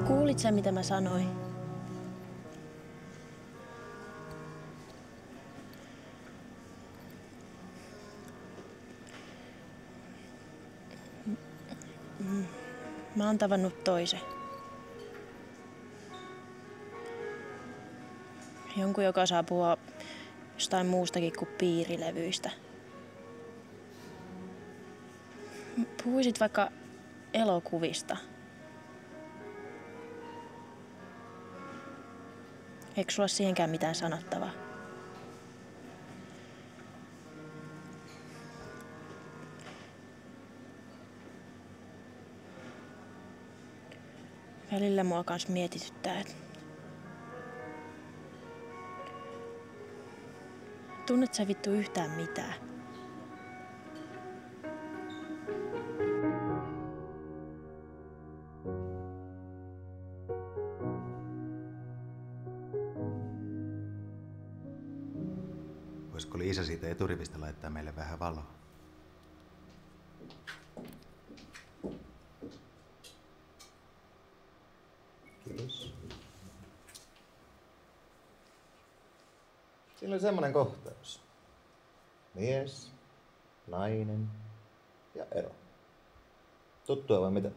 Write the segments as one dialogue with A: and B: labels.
A: Kuulit sä, mitä mä sanoin? Mä oon tavannut toisen. Jonkun, joka saa puhua jostain muustakin kuin piirilevyistä. Puhuisit vaikka elokuvista. Eikö sulla siihenkään mitään sanottavaa? Välillä mua kans mietityttää, että tunnet sä vittu yhtään mitään?
B: Voisiko Liisa siitä eturivistä laittaa meille vähän valoa? Kiitos. Siinä oli semmoinen kohtaus. Mies, nainen ja ero. Tuttua vai mitä?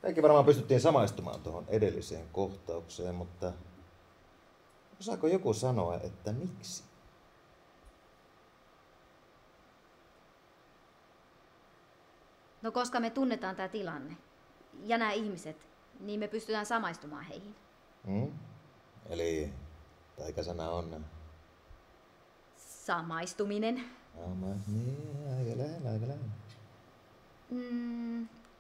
B: Kaikki varmaan pystyttiin samaistumaan tuohon edelliseen kohtaukseen, mutta osaako joku sanoa, että miksi?
C: No koska me tunnetaan tämä tilanne ja nämä ihmiset, niin me pystytään samaistumaan heihin.
B: Eli taikasana on...
C: Samaistuminen.
B: Niin, aika lähellä.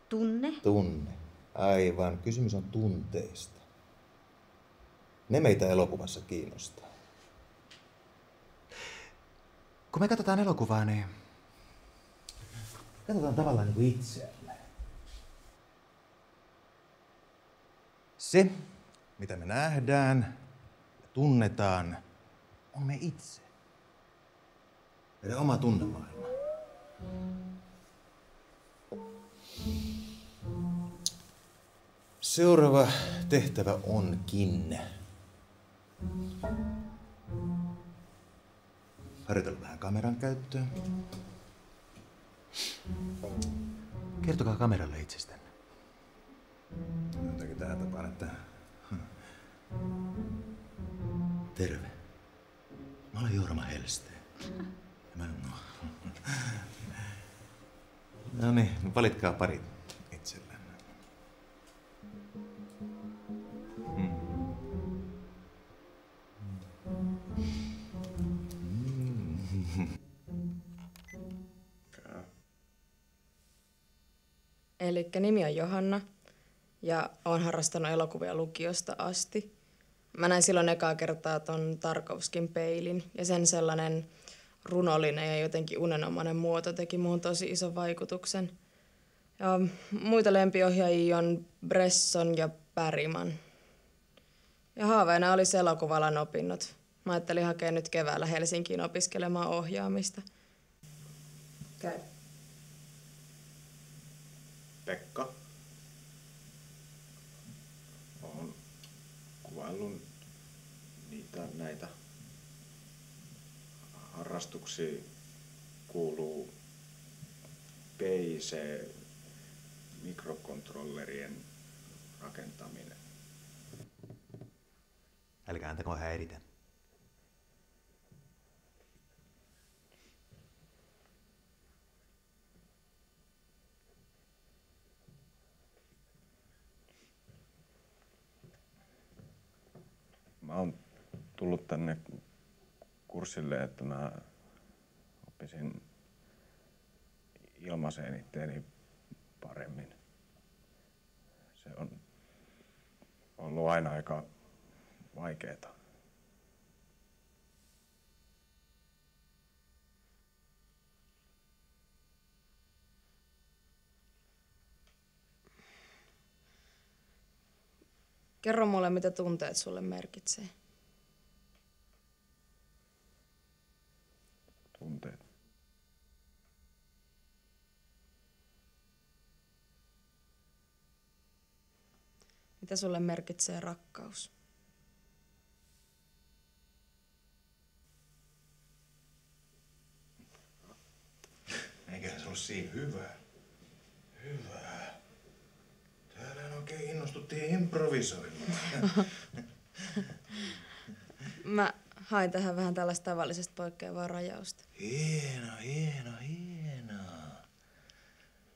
C: Tunne.
B: Tunne. Aivan. Kysymys on tunteista. Ne meitä elokuvassa kiinnostaa. Kun me katsotaan elokuvaa, niin katsotaan tavallaan niin kuin itseämme. Se, mitä me nähdään ja tunnetaan, on me itse. Meidän oma tunnemaailma. Seuraava tehtävä onkin harjoitella vähän kameran käyttöä. Kertokaa kameralle itsestänne. Jotenkin tähän tapaan, että... Terve. Mä olen Jorma Hellsten. No niin, valitkaa pari itsellenne.
D: Elikkä nimi on Johanna ja oon harrastanut elokuvia lukiosta asti. Mä näin silloin ekaa kertaa ton Tarkovskin Peilin ja sen sellainen runollinen ja jotenkin unenomainen muoto teki muun tosi ison vaikutuksen. Ja muita lempiohjaajia on Bresson ja Bergman. Ja haaveena oli elokuvalan opinnot. Mä ajattelin hakea nyt keväällä Helsinkiin opiskelemaan ohjaamista. Käy.
E: Pekka. Olen kuvaillut näitä harrastuksia kuuluu PC, mikrokontrollerien rakentaminen.
B: Älkää antako häiritä.
E: Mä oon tullut tänne kurssille, että mä oppisin ilmaiseen itteeni paremmin. Se on ollut aina aika vaikeeta.
D: Kerro mulle, mitä tunteet sulle merkitsee.
E: Tunteet.
D: Mitä sulle merkitsee rakkaus?
B: Eiköhän se ollut siinä hyvää. Hyvää. Täällä oikein innostuttiin improvisoimaan.
D: Mä hain tähän vähän tällaista tavallisesta poikkeavaa rajausta.
B: Hienoa.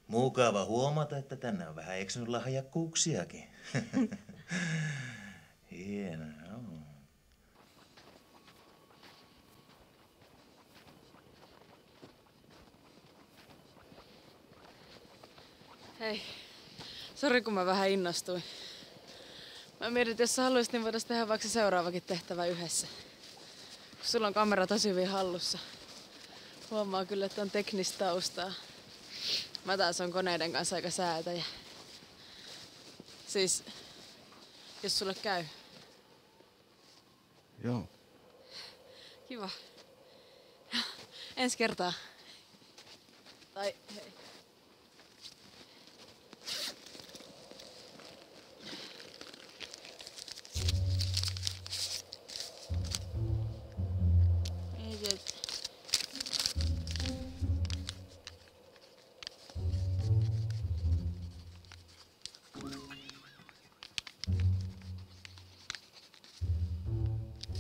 B: Mukava huomata, että tänne on vähän eksynyt lahjakkuuksiakin. Hienoa.
F: Hei, sori kun mä vähän innostuin. Mä mietin, että jos sä haluaisit, niin voitaisiin tehdä vaikka se seuraavakin tehtävä yhdessä. Kun sulla on kamera tosi hyvin hallussa. Huomaa kyllä, että on teknistä taustaa. Mä taas on koneiden kanssa aika säätäjä. Siis, jos sulle käy.
B: Joo.
F: Kiva. Ensi kertaa. Tai hei.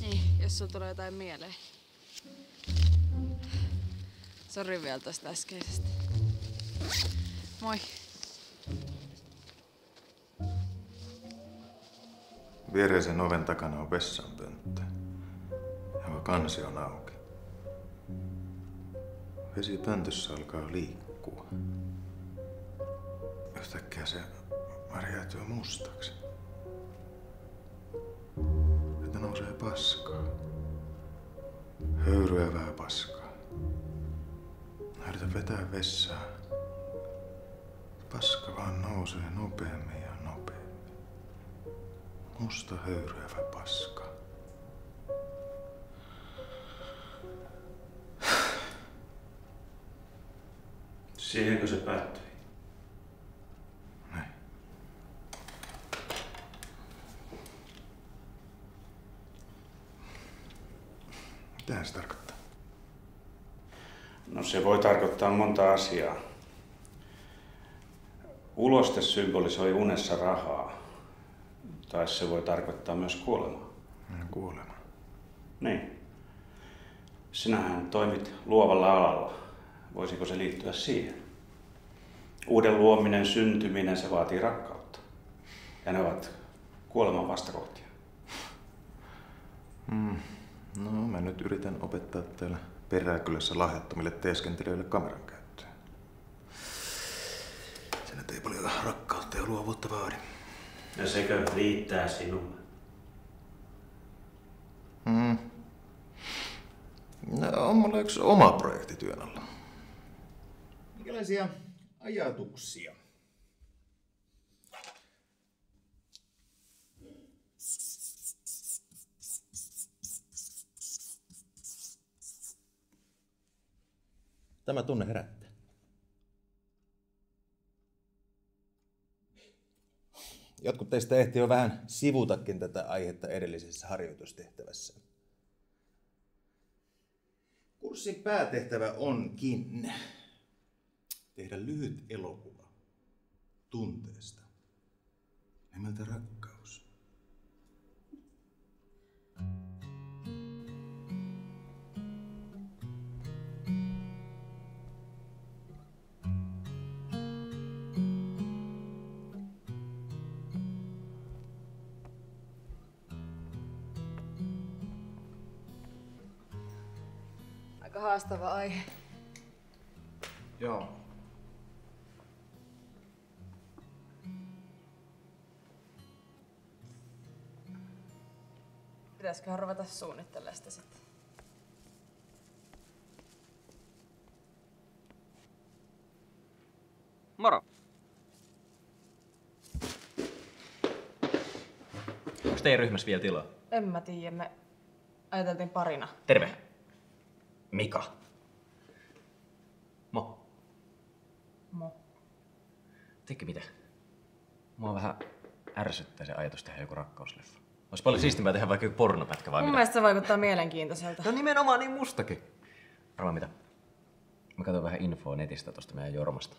F: Niin, jos sulla tulee jotain mieleen. Sori vielä tosta äskeisestä. Moi.
B: Viereisen oven takana on vessanpönttö, jonka kansi on auki. Vesi pöntössä alkaa liikkua. Yhtäkkiä se värjäytyy mustaksi. Että nousee paskaa. Höyryävää paskaa. Mä yritän vetää vessaa. Paska vaan nousee nopeammin ja nopeammin. Musta höyryävä paska.
G: Siihenkö se päättyi?
B: Näin. Mitähän se tarkoittaa?
G: No se voi tarkoittaa monta asiaa. Uloste symbolisoi unessa rahaa. Tai se voi tarkoittaa myös kuolemaa.
B: Kuolema.
G: Niin. Sinähän toimit luovalla alalla. Voisiko se liittyä siihen? Uuden luominen, syntyminen, se vaatii rakkautta. Ja ne ovat kuoleman vastakohtia.
B: No, mä nyt yritän opettaa täällä Peräkylässä lahjattomille teeskentelijöille kameran käyttöön. Se nyt ei paljon rakkautta ja luovuutta vaadi.
G: Ja sekö riittää sinulle?
B: No, on mulla yksi oma projekti työn alla. Minkälaisia ajatuksia? Tämä tunne herättää. Jotkut teistä ehti jo vähän sivutakin tätä aihetta edellisessä harjoitustehtävässä. Kurssin päätehtävä onkin tehdä lyhyt elokuva tunteesta nimeltä rakkaus.
D: Aika haastava aihe.
B: Joo.
D: Pitäisiköhän ruveta suunnittelemaan sitä sitten?
H: Moro. Onko teidän ryhmässä vielä tilaa?
D: En mä tiedä, me ajateltiin parina.
H: Terve. Mika.
D: Mo.
H: Tiedätkö mitä? Mua vähän ärsyttää se ajatus tehdä joku rakkausleffa. Olisi paljon siistimpää tehdä vaikka joku pornopätkä vai
D: Mun
H: mitä?
D: mielestä se vaikuttaa mielenkiintoiselta.
H: No nimenomaan niin mustakin. Arvaa mitä? Mä katsoin vähän infoa netistä tosta meidän Jormasta.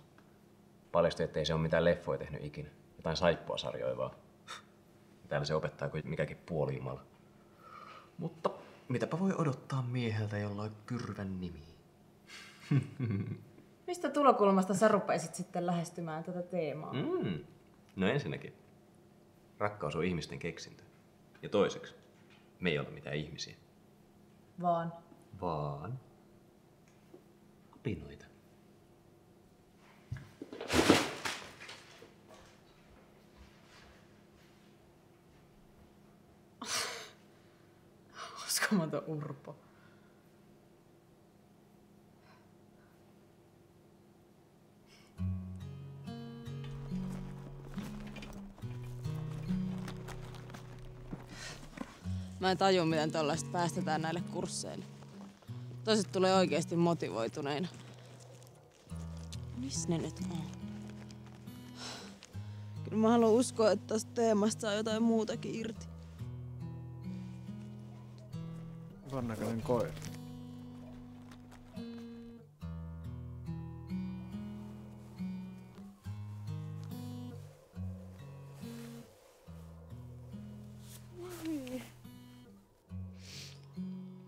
H: Paljastui, ettei se ole mitään leffoja tehnyt ikinä. Jotain saippua-sarjoja vaan. Täällä se opettaa kuin mikäkin puoli-jumala. Mutta mitäpä voi odottaa mieheltä, jolla on Kyrvän nimi?
D: Mistä tulokulmasta sä rupeisit sitten lähestymään tätä teemaa?
H: No ensinnäkin. Rakkaus on ihmisten keksintö. Ja toiseksi. Me ei ole mitään ihmisiä. Vaan apinoita.
D: Uskomaton Urpo.
F: Mä en tajua, miten tollaista päästetään näille kursseille. Toiset tulee oikeasti motivoituneina. Missä ne nyt on? Kyllä mä haluan uskoa, että tosta teemasta saa jotain muutakin irti.
E: Hyvän näköinen koira.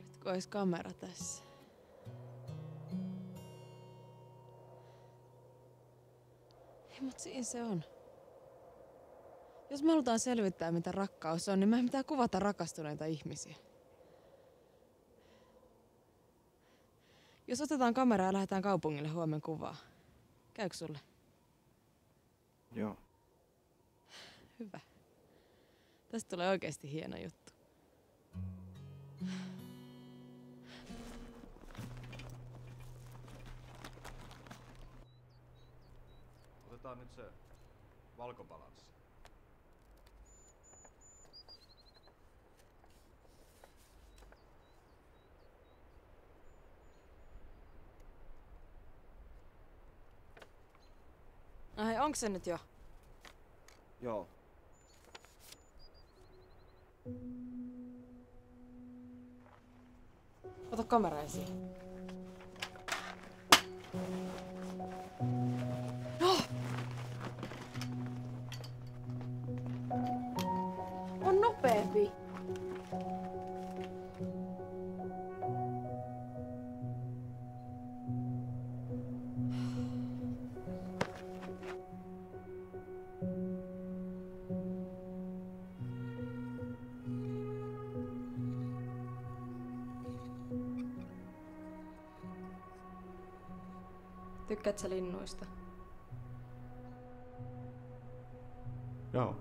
F: Nyt kun ois kamera tässä. Ei, mut siinä se on. Jos me halutaan selvittää, mitä rakkaus on, niin meidän pitää kuvata rakastuneita ihmisiä. Jos otetaan kameraa ja lähdetään kaupungille huomen kuvaa. Käykö sulle?
E: Joo.
F: Hyvä. Tästä tulee oikeasti hieno juttu.
E: Otetaan nyt se valkobalanssi.
F: No hei, onks se nyt jo?
E: Joo.
F: Ota kamera esiin. On nopeampi.
D: Tykkäät sä linnuista?
E: Joo.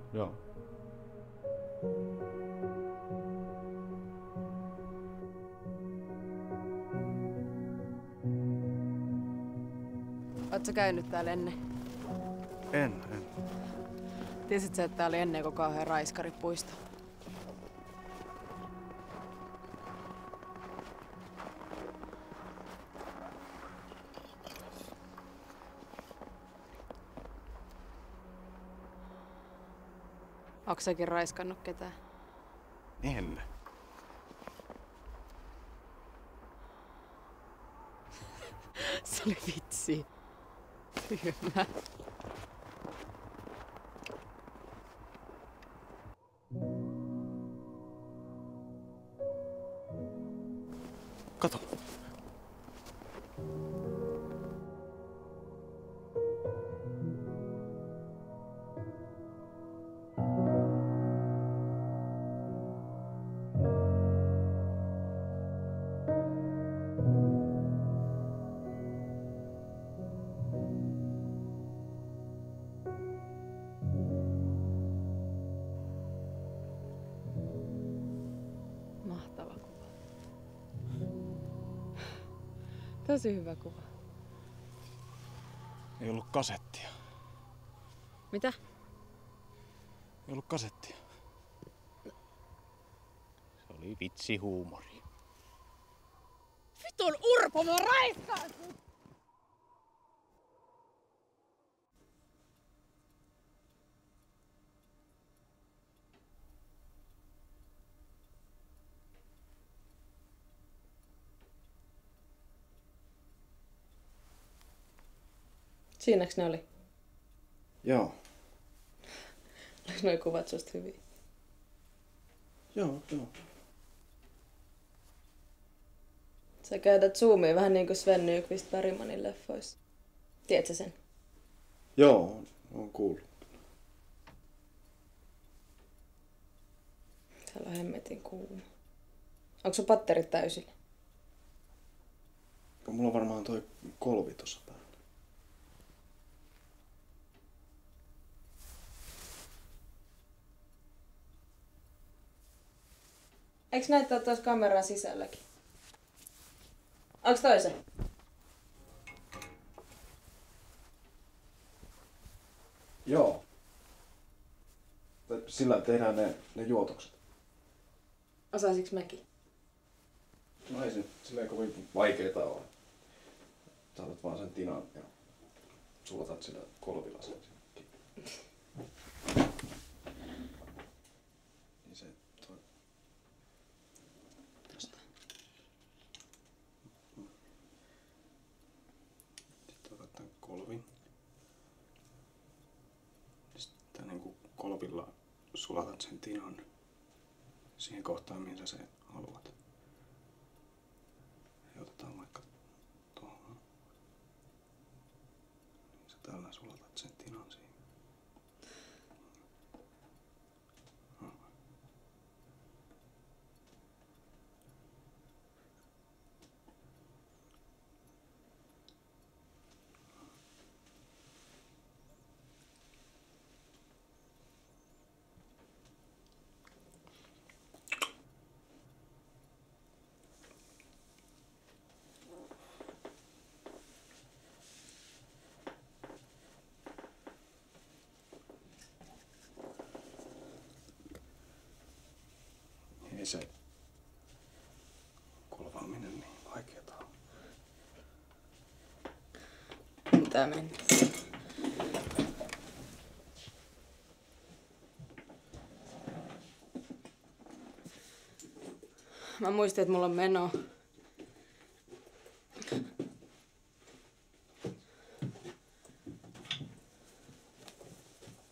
F: Oot sä käynyt täällä ennen?
E: En.
F: Tiesit sä, että tää oli ennen joku kauhean raiskaripuisto? Onks säkin raiskannut ketään?
E: En.
F: Se oli vitsi. Hyvä.
E: Kato.
F: Mahtava kuva. Tosi hyvä kuva.
E: Ei ollut kasettia.
F: Mitä?
E: Ei ollut kasettia. Se oli vitsihuumori.
F: Vitun Urpo, mä raiskaan sut!
D: Siinäks ne oli?
I: Joo.
D: Oliko noi kuvat susta hyviä?
I: Joo.
D: Sä käytät zoomia vähän niin kuin Sven Nykvist Bergmanin leffoissa. Tiedätkö sen?
I: Joo, on kuullut.
D: Täällä on hemmetin kuuma. Onko sun patterit täysillä?
I: Mulla on varmaan toi kolvi tossa päällä.
D: Eiks näyttää tuossa kameran sisälläkin? Onks toi se?
I: Joo. Sillä tehdään ne juotokset.
D: Osaisiks mäkin?
I: No ei se silleen kovin vaikeeta ole. Saatat vaan sen tinan ja sulatat sillä kolvilla sen. Niin se toi. Tästä. Sitten otat tän kolvin. Sitten niinku kolvilla sulatat sen tinan siihen kohtaan, mihin sä sen haluat. Ja otetaan vaikka tuohon. Niin sä tällä sulatat sen tinan siihen. Ei se kolvaaminen niin vaikeeta ole.
D: Tää meni. Mä muistin, että mulla on meno.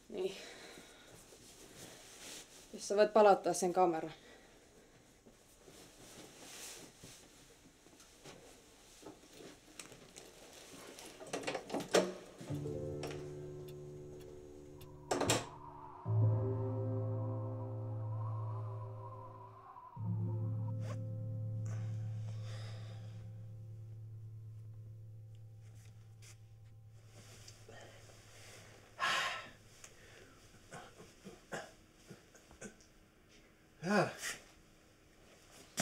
D: Niin. Jos sä voit palauttaa sen kameran.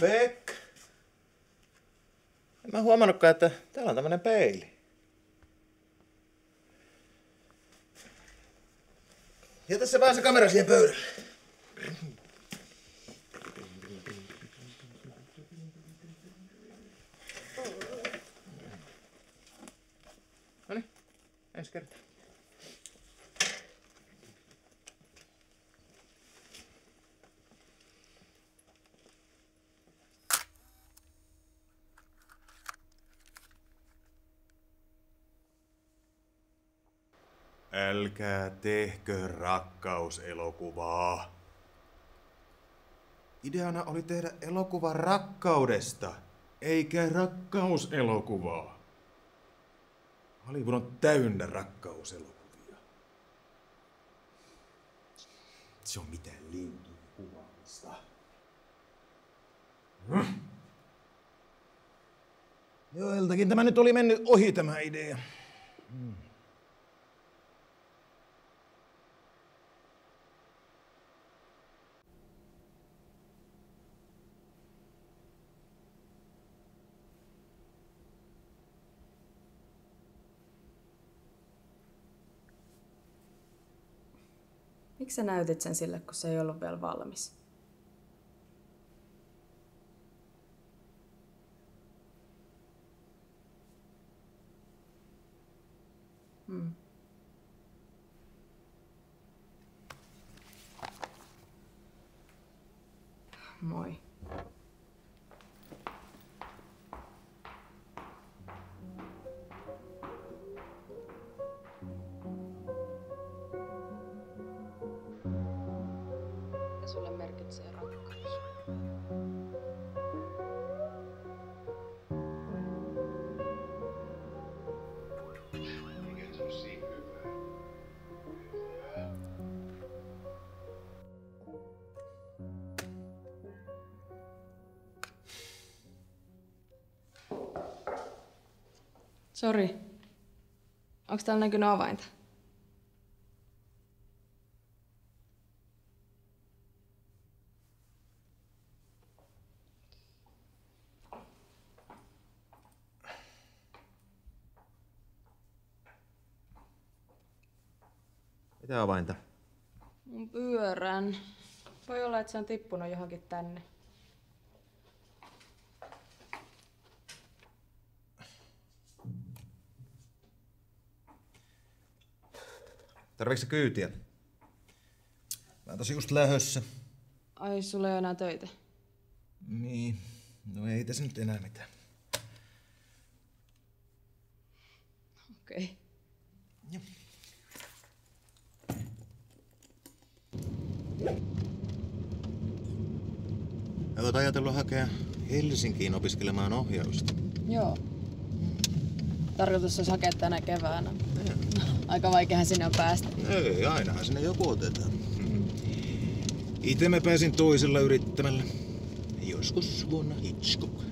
B: Beck. En mä huomannutkaan, että täällä on tämmönen peili. Jätä se vaan se kamera siihen pöydälle. Noniin, ensi kertaa. Älkää tehkö rakkauselokuvaa. Ideana oli tehdä elokuva rakkaudesta, eikä rakkauselokuvaa. Hollywood on täynnä rakkauselokuvia. Se on mitään linkin kuvaamista. Joiltakin tämä nyt oli mennyt ohi tämä idea.
D: Miksi sä näytit sen sille, kun se ei ollut vielä valmis? Moi.
F: mitä sulle merkitsee rakkaus. Sori. Onks täällä näkynyt avainta?
B: Mitä avainta?
F: Mun pyörän. Voi olla, että se on tippunut johonkin tänne.
B: Tarviiko kyytiä? Mä oon tosi just lähössä.
F: Ai, sulla ei ole enää töitä?
B: Niin. No ei tässä nyt enää mitään.
F: Okei.
B: Joo. Olet ajatellut hakea Helsinkiin opiskelemaan ohjausta?
F: Joo. Tarkoitus olisi hakea tänä keväänä. Aika vaikeahan sinne on päästä.
B: Ei, ainahan sinne joku otetaan. Itse mä pääsin toisella yrittämällä. Joskus vuonna Hitchcock.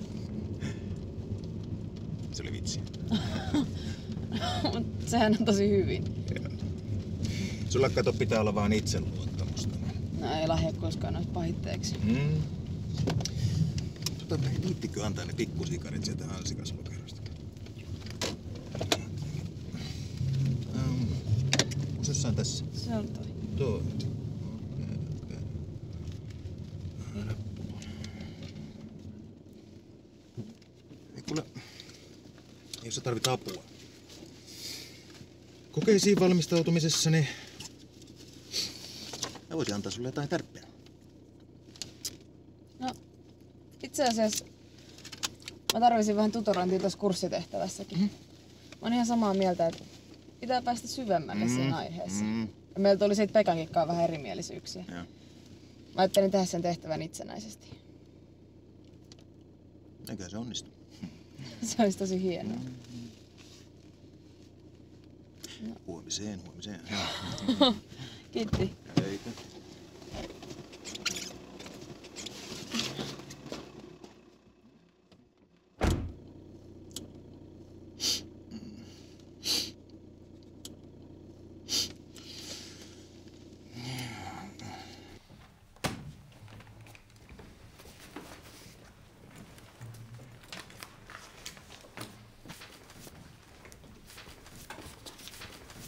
B: Se oli vitsi.
F: Mut sehän on tosi hyvin.
B: Joo. Sulla kato pitää olla vaan itseluottamusta.
F: No ei lahjakkuuskaan olisi pahitteeksi.
B: Viittikö antaa ne pikkusikarit sieltä hansikaslokerosta? Onko jossain tässä?
F: Se on toi.
B: Toi. Ei kuule, jos sä tarvit apua kokeisiin valmistautumisessa, niin mä voisin antaa sulle jotain tärppiä.
F: No, itse asiassa mä tarvisin vähän tutorointia tuossa kurssitehtävässäkin. Mä oon ihan samaa mieltä, että pitää päästä syvemmälle siihen aiheeseen. Ja meillä tuli siitä Pekankin kanssa vähän erimielisyyksiä.
B: Ja.
F: Mä ajattelin tehdä sen tehtävän itsenäisesti.
B: Eiköhän se onnistu.
F: Se olisi tosi hienoa.
B: Huomiseen.
F: Kiitti.
B: Eikö?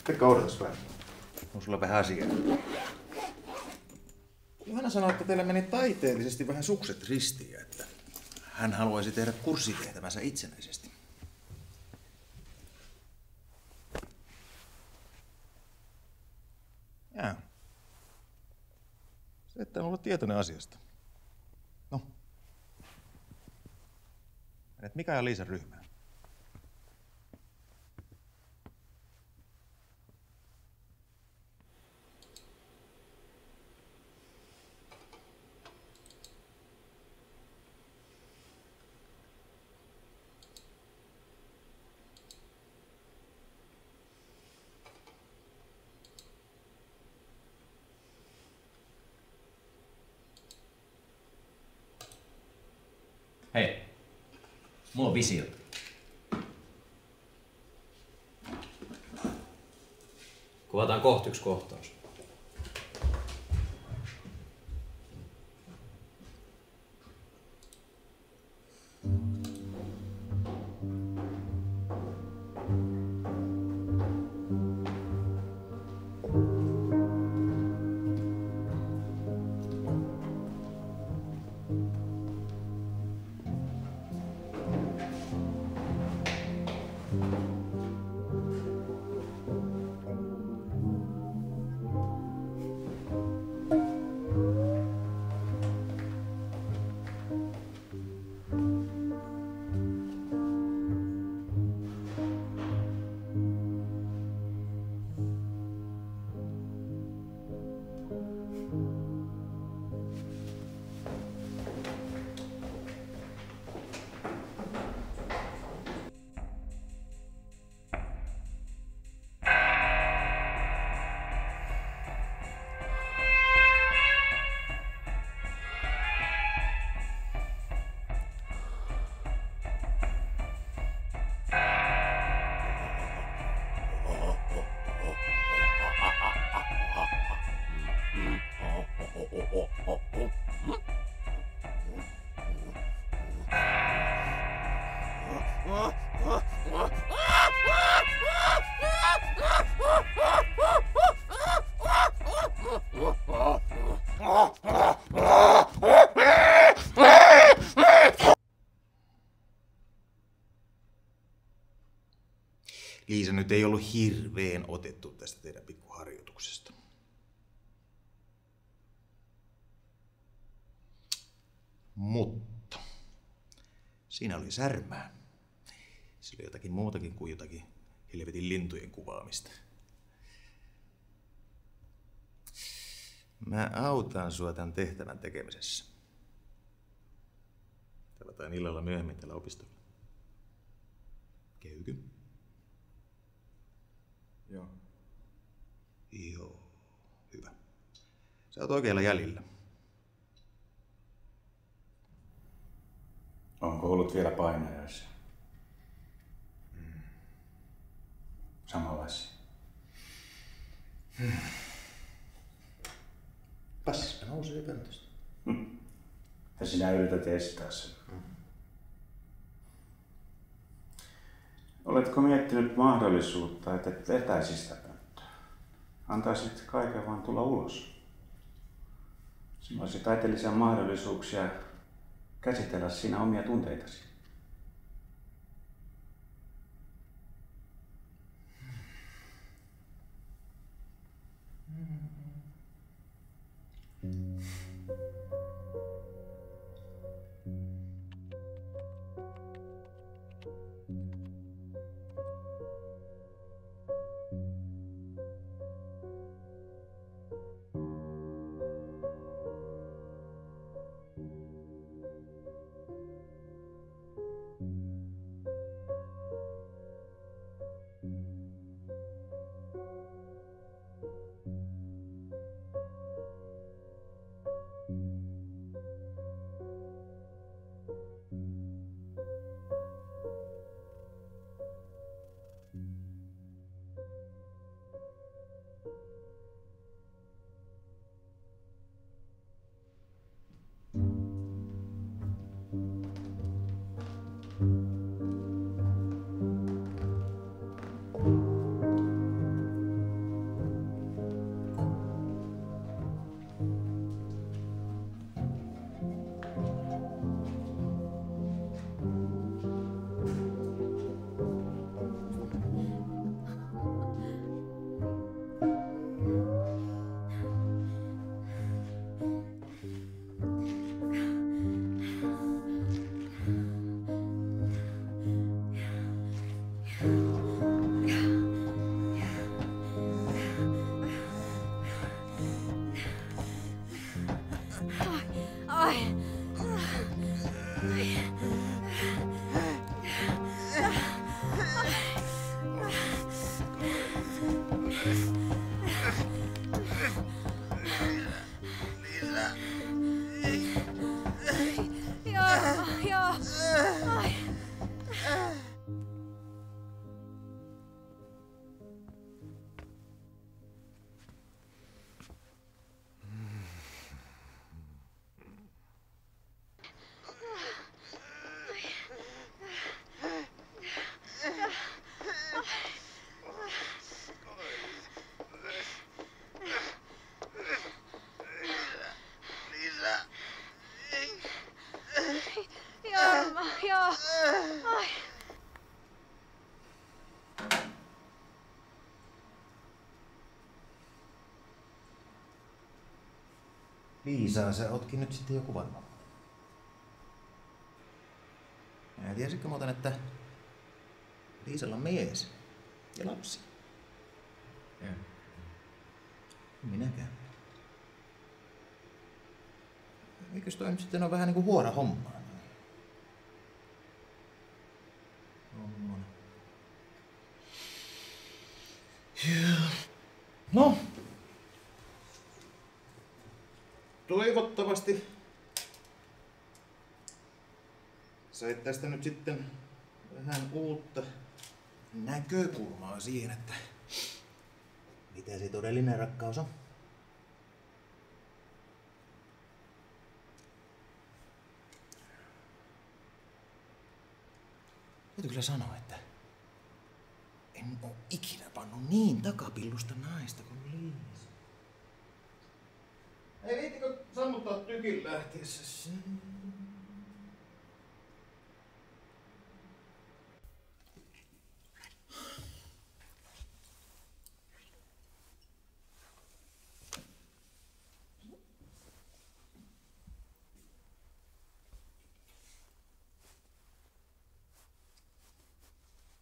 B: Pekka, odotas vähän. On sulla vähän asiaa. Johanna sanoi, että teillä meni taiteellisesti vähän sukset ristiin ja että hän haluaisi tehdä kurssitehtävänsä itsenäisesti. Jaa. Se, että on ollut tietoinen asiasta. No. Menet Mika ja Liisan ryhmään.
H: Hei, mulla on visio. Kuvataan kohta yksi kohtaus.
B: nyt ei ollut hirveän otettu tästä teidän pikkuharjoituksesta. Mutta siinä oli särmää. Se oli jotakin muutakin kuin jotakin helvetin lintujen kuvaamista. Mä autan sua tämän tehtävän tekemisessä. Tavataan illalla myöhemmin täällä opistolla. Käykö?
I: Joo.
B: Joo, hyvä. Sä oot oikealla jäljellä.
G: Onko ollut vielä painajaisia? Samanlaisia.
B: Passka nousee pöntöstä.
G: Ja sinä yrität estää sen. Oletko miettinyt mahdollisuutta, että et vetäisi sitä pönttöä? Antaisit kaiken vaan tulla ulos. Sinulla olisi taiteellisia mahdollisuuksia käsitellä siinä omia tunteitasi.
B: Liisaa sä ootkin nyt sitten jo kuvannut. Ja tiesitkö muuten, että Liisalla on mies ja lapsi?
H: Joo.
B: Minäkään. Eikös toi nyt sitten ole vähän niinku huora hommaa? No. Toivottavasti sait tästä nyt sitten vähän uutta näkökulmaa siihen, että mitä se todellinen rakkaus on. Täytyy kyllä sanoa, että en oo ikinä pannut niin takapillusta naista kuin Liisa. Ei viittikö sammuttaa tykin lähtiessä?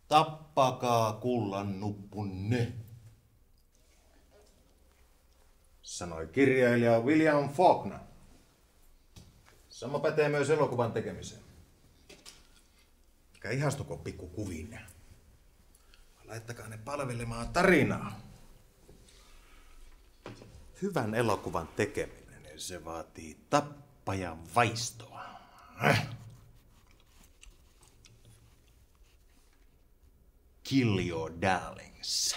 B: Tappakaa kullan nuppunne, sanoi kirjailija William Faulkner. Sama pätee myös elokuvan tekemiseen. Eikä ihastuko pikkukuviin. Laittakaa ne palvelemaan tarinaa. Hyvän elokuvan tekeminen, se vaatii tappajan vaistoa. Kill your darlings.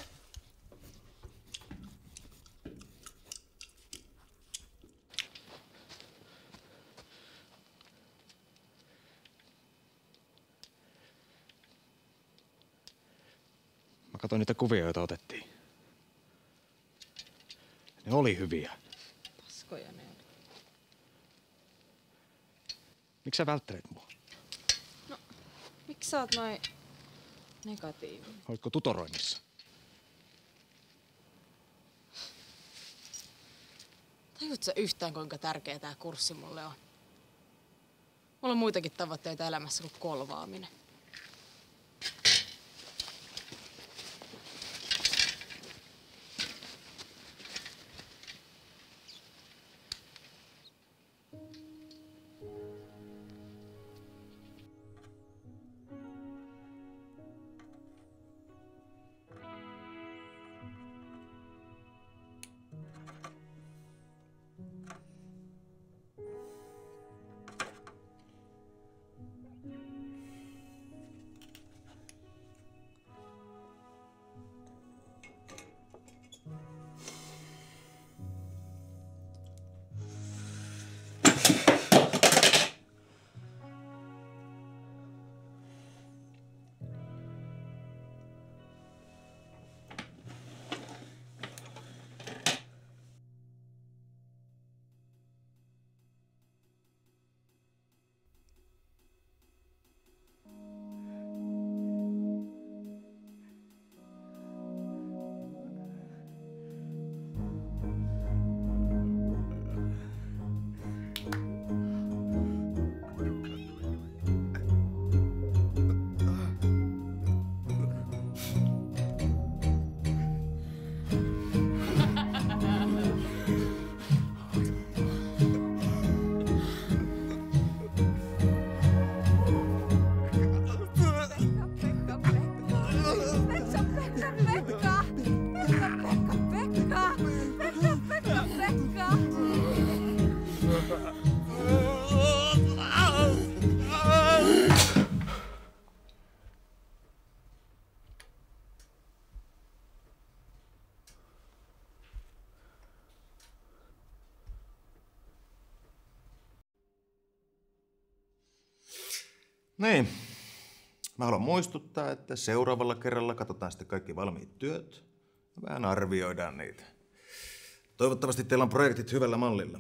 E: Mä katsoin niitä kuvia, joita otettiin. Ne oli hyviä.
F: Paskoja ne oli.
E: Miksi sä välttelet mua?
F: No, miksi sä oot noin negatiivinen?
E: Olitko tutoroinnissa?
F: Tajut sä yhtään, kuinka tärkeä tää kurssi mulle on? Mulla on muitakin tavoitteita elämässä kuin kolvaaminen.
B: Niin. Mä haluan muistuttaa, että seuraavalla kerralla katsotaan sitten kaikki valmiit työt ja vähän arvioidaan niitä. Toivottavasti teillä on projektit hyvällä mallilla.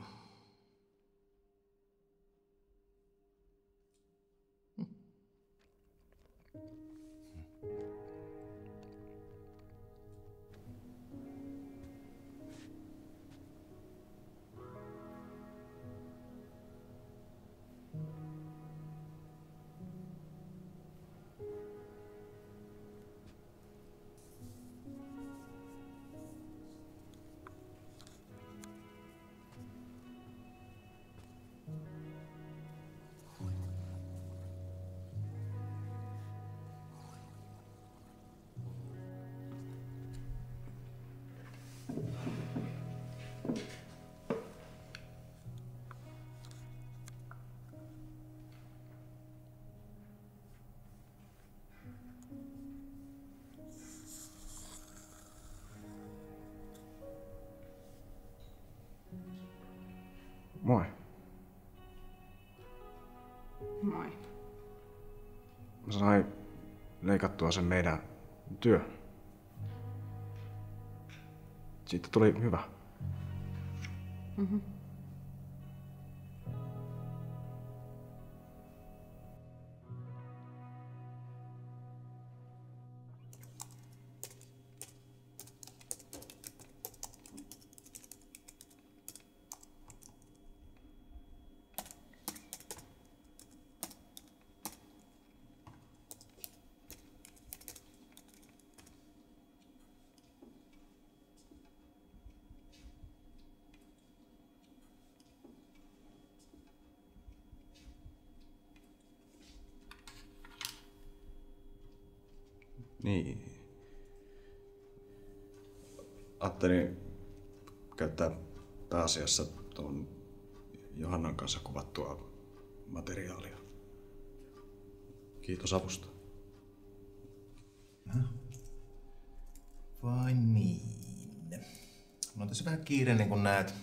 I: Moi.
F: Moi.
I: Mä sain leikattua sen meidän työn. Siitä tuli hyvä.
F: Mhm.
I: Niin. Ajattelin käyttää pääasiassa tuon Johannan kanssa kuvattua materiaalia. Kiitos avusta.
B: Vai niin. No tässä vähän kiire, niin kuin näet.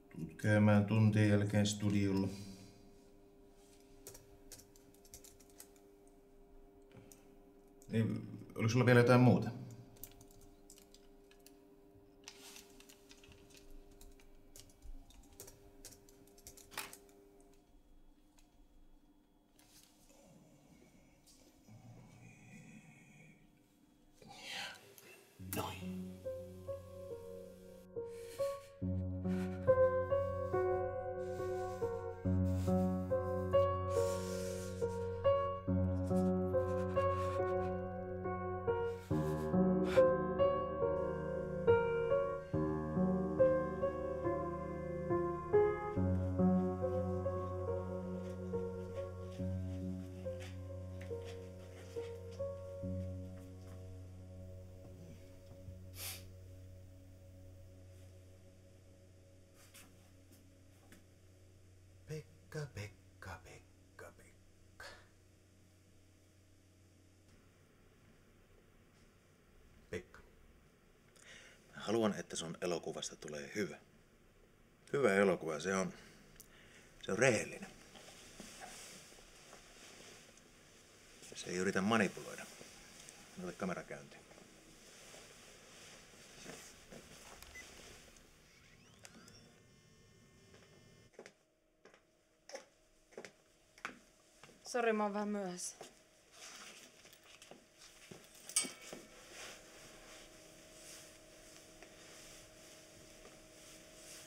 B: Tulet käymään tuntien jälkeen studiolla. Niin, oliko sulla vielä jotain muuta? Pekka. Pekka. Mä haluan, että sun elokuvasta tulee hyvä. Hyvä elokuva, se on rehellinen. Se ei yritä manipuloida. Ota kamera käyntiin.
D: Sori, mä oon vähän myöhässä.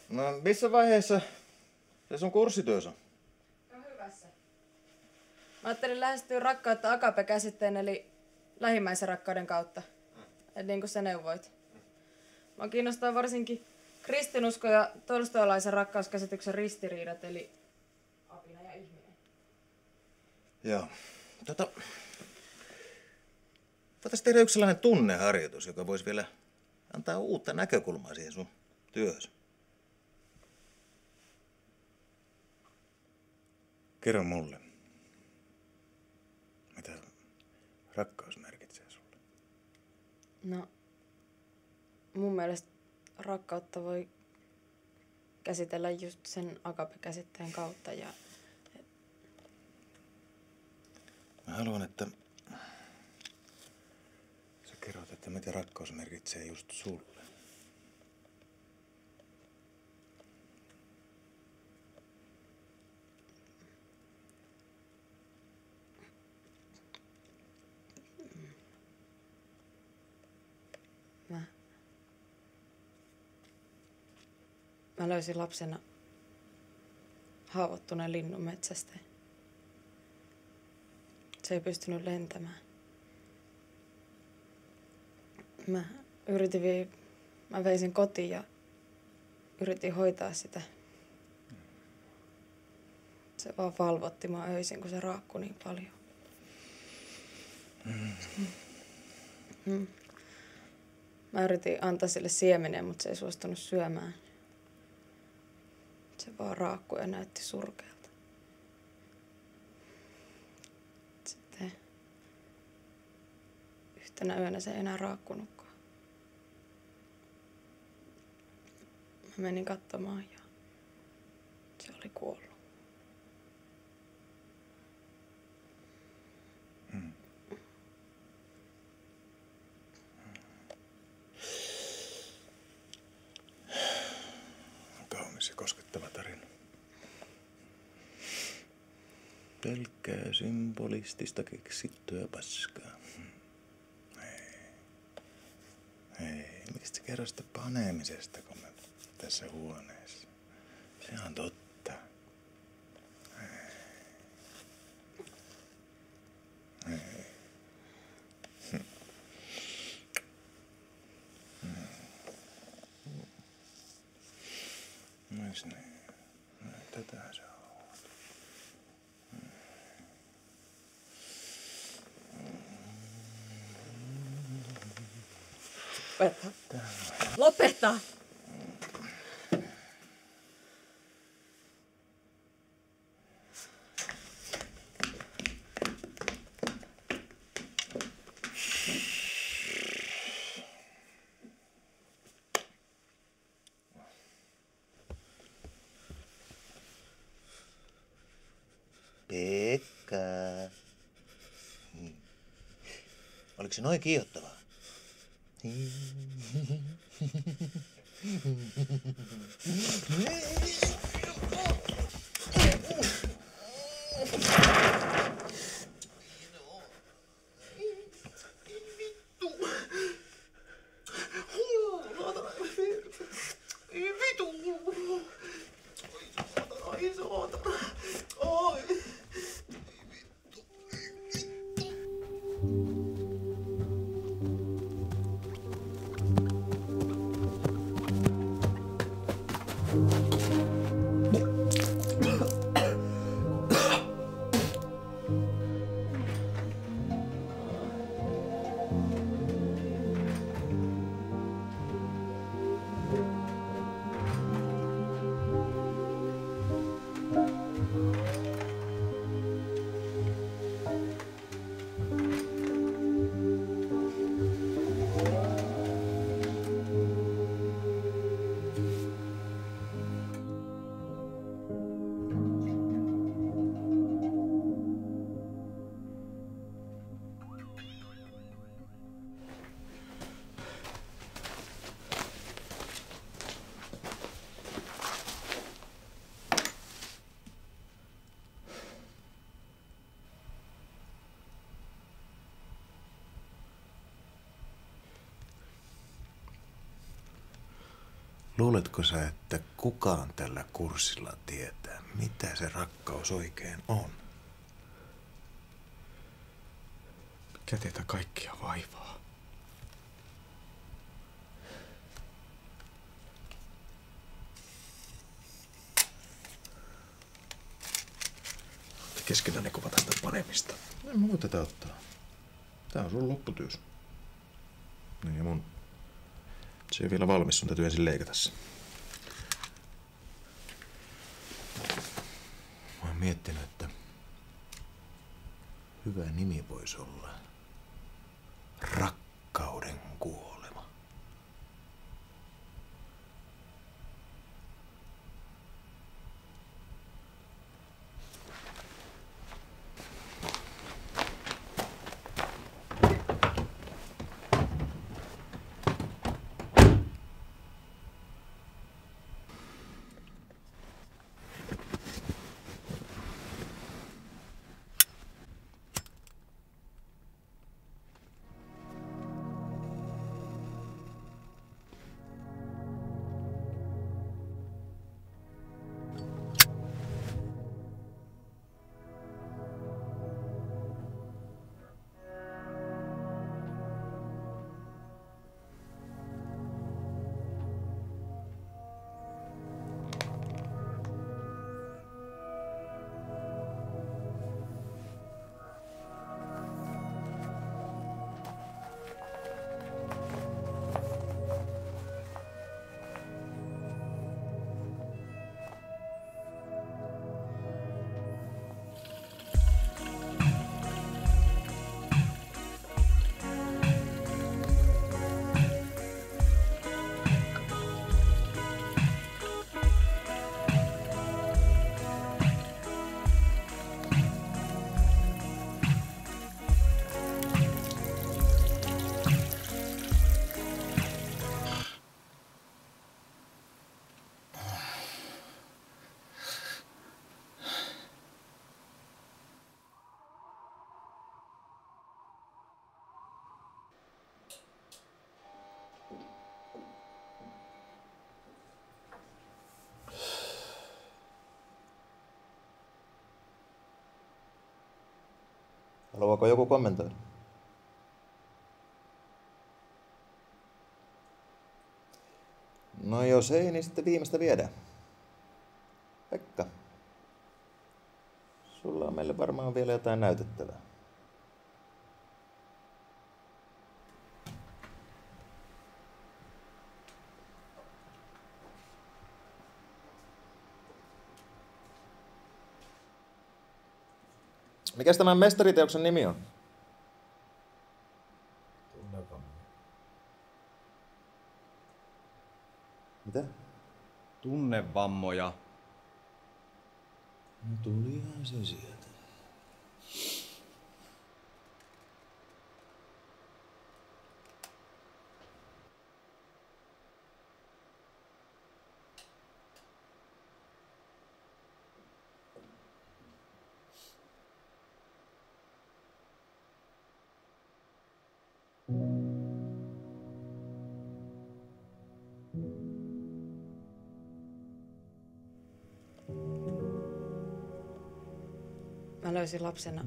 B: No, missä vaiheessa se sun kurssityös on?
D: No hyvässä. Mä ajattelin lähestyä rakkautta agape-käsitteen eli lähimmäisen rakkauden kautta. Et niin kuin sä neuvoit. Mä kiinnostaa varsinkin kristinusko ja tolstoilaisen rakkauskäsityksen ristiriidat eli apina ja ihminen.
B: Joo. Voitaisiin tehdä yksi sellainen tunneharjoitus, joka voisi vielä antaa uutta näkökulmaa siihen sun työhösi. Kerro mulle, mitä rakkaus merkitsee sulle?
D: No, mun mielestä rakkautta voi käsitellä just sen agape-käsitteen kautta ja
B: Mä haluan, että sä kerrot, että mitä rakkaus merkitsee just sulle.
D: Mä löysin lapsena haavoittuneen linnun metsästä. Se ei pystynyt lentämään. Mä vein sen kotiin ja yritin hoitaa sitä. Se vaan valvotti mua öisin, kun se raakkui niin paljon. Mä yritin antaa sille siemenen, mutta se ei suostunut syömään. Se vaan raakkui ja näytti surkealta. Sitten yhtenä yönä se ei enää raakkunutkaan. Mä menin katsomaan ja se oli kuollut.
B: Kaunis ja koskettava tarina. Pelkkää symbolistista keksittyä paskaa. Hei, miksi sä kerro sitä panemisesta, kun mä tässä huoneessa? Se on totta. Hei. Miks niin? Tätä se on.
D: Lopeta. Lopeta!
B: Pekka. Oliko se noin kiihottavaa? Luuletko sä, että kukaan tällä kurssilla tietää, mitä se rakkaus oikein on?
E: Mikä teitä kaikkia vaivaa? Keskenään kuvataan tätä panemista.
B: En mä voi tätä ottaa. Tää on sun lopputyys. Niin ja mun... Se ei vielä valmis, sun täytyy ensin leikata se. Mä oon miettinyt, että hyvä nimi voisi olla Rakkauden kuolema. Haluaako joku kommentoida? No jos ei, niin sitten viimeistä viedään. Pekka, sulla on meille varmaan vielä jotain näytettävää. Mikäs tämän mestariteoksen nimi on? Mitä?
J: Tunnevammoja.
B: No tulihan se sieltä.
D: Mä löysin lapsena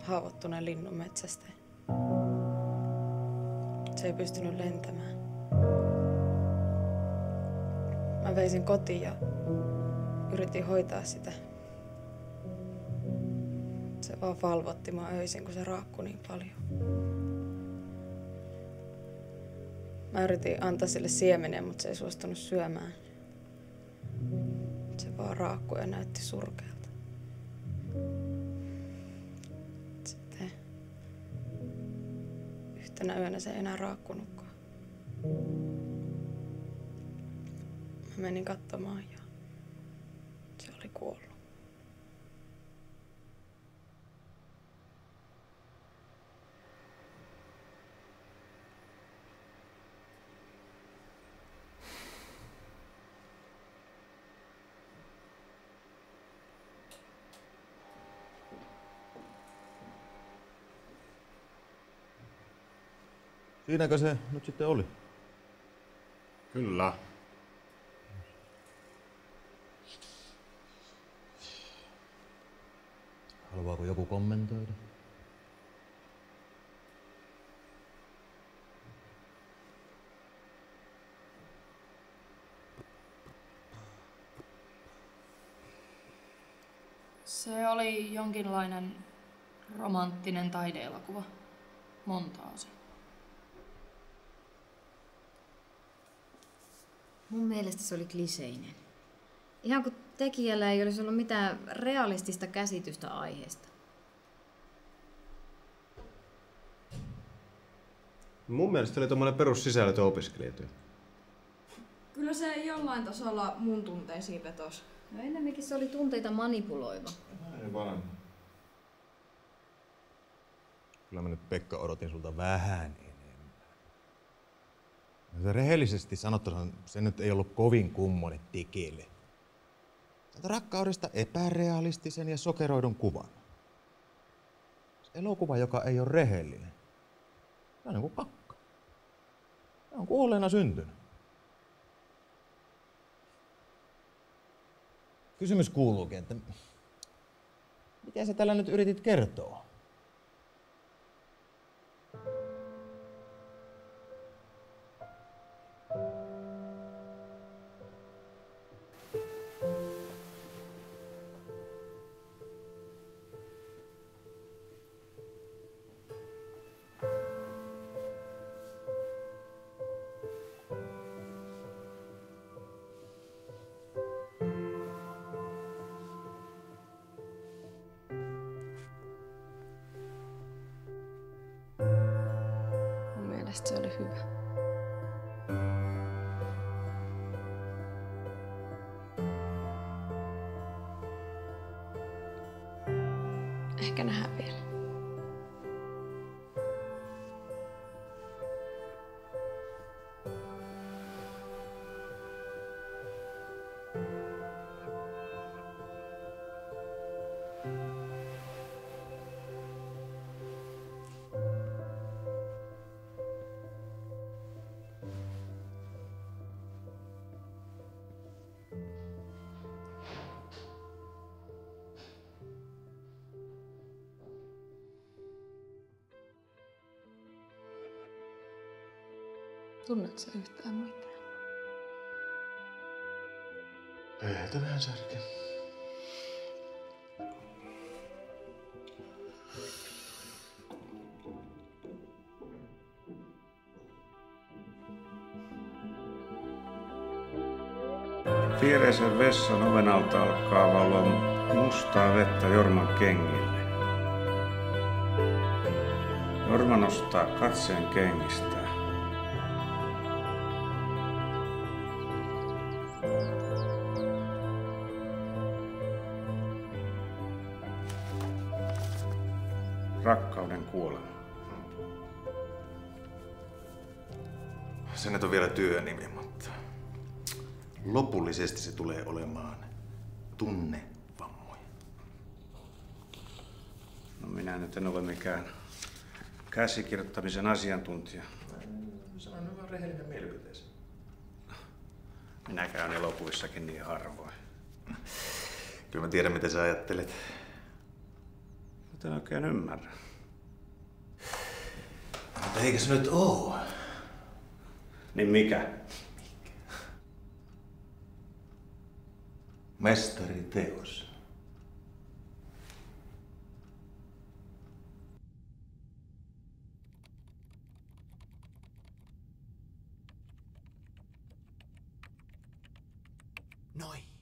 D: haavoittuneen linnun metsästä. Se ei pystynyt lentämään. Mä vein sen kotiin ja yritin hoitaa sitä. Se vaan valvotti mua öisin, kun se raakkui niin paljon. Mä yritin antaa sille siemeniä, mutta se ei suostunut syömään. Se vaan raakkui ja näytti surkealta. Sitten yhtenä yönä se ei enää raakkunutkaan. Mä menin katsomaan ja se oli kuollut.
B: Siinäkö se nyt sitten oli?
J: Kyllä.
B: Haluaako joku kommentoida?
K: Se oli jonkinlainen romanttinen taideelokuva. Monta osia.
C: Mun mielestä se oli kliseinen. Ihan kuin tekijällä ei olisi ollut mitään realistista käsitystä aiheesta.
J: Mun mielestä oli tommonen perussisällötön opiskelijatyö.
D: Kyllä se jollain tasolla mun tunteisiin vetosi.
C: No enemmänkin se oli tunteita manipuloiva.
B: Aivan. Kyllä mä nyt Pekka odotin sulta vähän enemmän. Rehellisesti sanottuna se nyt ei ollut kovin kummonen tekele. Tätä rakkaudesta epärealistisen ja sokeroidun kuvan. Se elokuva, joka ei ole rehellinen. Se on niin kuin kakka. Se on kuolleena syntynyt. Kysymys kuuluukin, että mitä sä tällä nyt yritit kertoa?
K: Se oli hyvä. Ehkä nähdään vielä. Tunnet sä yhtään mitään?
B: Päätä vähän särkeä.
G: Viereisen vessan oven alta alkaa valua Mustaa vettä Jorman kengille. Jorma nostaa katseen kengistä. Rakkauden kuolema.
B: Se nyt on vielä työnimi, mutta lopullisesti se tulee olemaan Tunnevammoja.
G: No minä nyt en ole mikään käsikirjoittamisen asiantuntija.
B: Sanon hyvän rehellinen mielipiteesi.
G: Minä käyn elokuvissakin niin harvoin.
B: Kyllä mä tiedän, mitä sä ajattelet.
G: Mutta en oikein ymmärrä.
B: Mutta eikö se nyt oo?
G: Niin mikä?
B: Mestariteos. Noin.